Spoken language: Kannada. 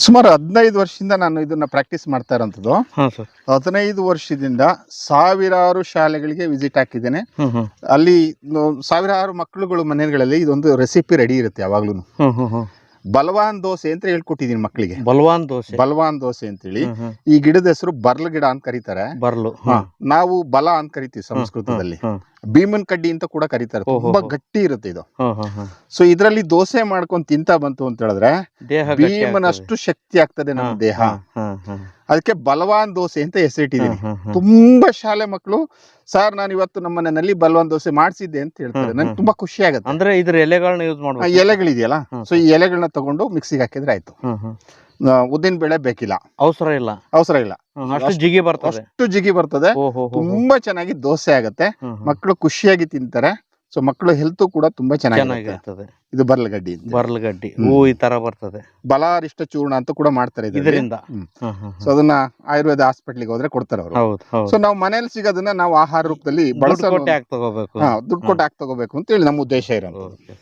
ಸುಮಾರು 15 ವರ್ಷದಿಂದ ನಾನು ಇದನ್ನ ಪ್ರಾಕ್ಟೀಸ್ ಮಾಡ್ತಾ ಇರೋಂಥದ್ದು. ಹಾಂ ಸರ್. 15 ವರ್ಷದಿಂದ ಸಾವಿರಾರು ಶಾಲೆಗಳಿಗೆ ವಿಸಿಟ್ ಹಾಕಿದ್ದೇನೆ. ಹ್ಮ್ ಹ್ಮ್ ಅಲ್ಲಿ ಸಾವಿರಾರು ಮಕ್ಕಳುಗಳು ಮನೆಗಳಲ್ಲಿ ಇದೊಂದು ರೆಸಿಪಿ ರೆಡಿ ಇರುತ್ತೆ ಯಾವಾಗ್ಲೂ. ಹ್ಮ್ ಹ್ಮ್ ಹ್ಮ್ ಬಲವಾನ್ ದೋಸೆ ಅಂತ ಹೇಳ್ಕೊಟ್ಟಿದ್ದೀನಿ ಮಕ್ಕಳಿಗೆ. ಬಲ್ವಾನ್ ದೋಸೆ. ಬಲವಾನ್ ದೋಸೆ ಅಂತೇಳಿ. ಹ್ಮ್ ಹ್ಮ್ ಈ ಗಿಡದ ಹೆಸರು ಬರ್ಲ್ ಗಿಡ ಅಂತ ಕರೀತಾರೆ. ಬರ್ಲು. ನಾವು ಬಲ ಅಂತ ಕರಿತೀವಿ ಸಂಸ್ಕೃತದಲ್ಲಿ. ಹ್ಮ್ ಭೀಮನ್ ಕಡ್ಡಿ ಅಂತ ಕೂಡ ಕರೀತಾರೆ. ಓಹೋ. ತುಂಬಾ ಗಟ್ಟಿ ಇರುತ್ತೆ ಇದು. ಹ್ಮ್ ಹ್ಮ್ ಹ್ಮ್ ಸೊ ಇದ್ರಲ್ಲಿ ದೋಸೆ ಮಾಡ್ಕೊಂಡ್ ತಿಂತ ಬಂತು ಅಂತ ಹೇಳಿದ್ರೆ ದೇಹ ಗಟ್ಟಿ ಆಗ್ತದೆ. ಭೀಮನಷ್ಟು ಶಕ್ತಿ ಆಗ್ತದೆ ನಮ್ಮ ಹ್ಮ್, ದೇಹ. ಹ್ಮ್, ಹ್ಮ್, ಅದಕ್ಕೆ ಬಲವಾನ್ ದೋಸೆ ಅಂತ ಹೆಸರಿಟ್ಟಿದ್ದೀನಿ. ಹ್ಮ್, ಹ್ಮ್, ತುಂಬಾ ಶಾಲೆ ಮಕ್ಕಳು ಸರ್ ನಾನು ಇವತ್ತು ನಮ್ಮ ಮನೆಯಲ್ಲಿ ಬಲವಾನ್ ದೋಸೆ ಮಾಡಿಸಿದ್ದೆ ಅಂತ ಹೇಳ್ತಾರೆ. ಹ್ಮ್, ನನ್ಗೆ ಹ್ಮ್. ತುಂಬಾ ಖುಷಿ ಆಗುತ್ತೆ. ಅಂದ್ರೆ ಇದ್ರ ಎಲೆಗಳನ್ನ ಯೂಸ್ ಆ ಮಾಡ್ಬೇಕು. ಎಲೆಗಳಿದೆಯಲ್ಲ, ಹ್ಮ್. ಸೊ ಈ ಎಲೆಗಳನ್ನ ತಗೊಂಡು ಮಿಕ್ಸಿಗೆ ಹಾಕಿದ್ರೆ ಆಯ್ತು. ಹ್ಮ್ ಹ್ಮ್ ಉದ್ದಿನ ಬೇಳೆ ಬೇಕಿಲ್ಲ, ಅವಸರ ಇಲ್ಲ. ಅವಸರ ಇಲ್ಲ. ಅಷ್ಟು ಜಿಗಿ ಬರ್ತದೆ. ಅಷ್ಟು ಜಿಗಿ ಬರ್ತದೆ. ಓಹೋ. ತುಂಬಾ ಚೆನ್ನಾಗಿ ದೋಸೆ ಆಗತ್ತೆ. ಮಕ್ಕಳು ಖುಷಿಯಾಗಿ ತಿಂತಾರೆ. ಸೊ ಮಕ್ಕಳು ಹೆಲ್ತ್ ಕೂಡ ತುಂಬಾ ಚೆನ್ನಾಗಿರುತ್ತೆ. ಚೆನ್ನಾಗಿರ್ತದೆ. ಇದು ಬರ್ಲಗಡ್ಡಿ ಅಂತ. ಬರ್ಲ್ಗಡ್ಡಿ ಹ್ಮ್. ಹೂ ಈ ತರ ಬರ್ತದೆ ಬಲಾರಿಷ್ಟ ಚೂರ್ಣ ಅಂತ ಕೂಡ ಮಾಡ್ತಾರೆ ಇದರಲ್ಲಿ. ಇದರಿಂದ. ಹ್ಮ್. ಹ್ಮ್, ಹ್ಮ್, ಸೊ ಅದನ್ನ ಆಯುರ್ವೇದ ಹಾಸ್ಪಿಟ್ಲಿಗೆ ಹೋದ್ರೆ ಕೊಡ್ತಾರೆ ಅವರು. ಹೌದು ಹೌದು. ಸೊ ನಾವು ಮನೇಲಿ ಸಿಗೋದನ್ನ ನಾವು ಆಹಾರ ರೂಪದಲ್ಲಿ ದುಡ್ಡು ಬಳಸೋದು. ಕೊಟ್ಟೆ ಹಾಕಿ ತಗೋಬೇಕು. ದುಡ್ಡು ಕೊಟ್ಟು ಹಾಕಿ ತಗೋಬೇಕು ಅಂತ ಹೇಳಿ ನಮ್ಮ ಉದ್ದೇಶ ಇರೋದು. ಓಕೆ.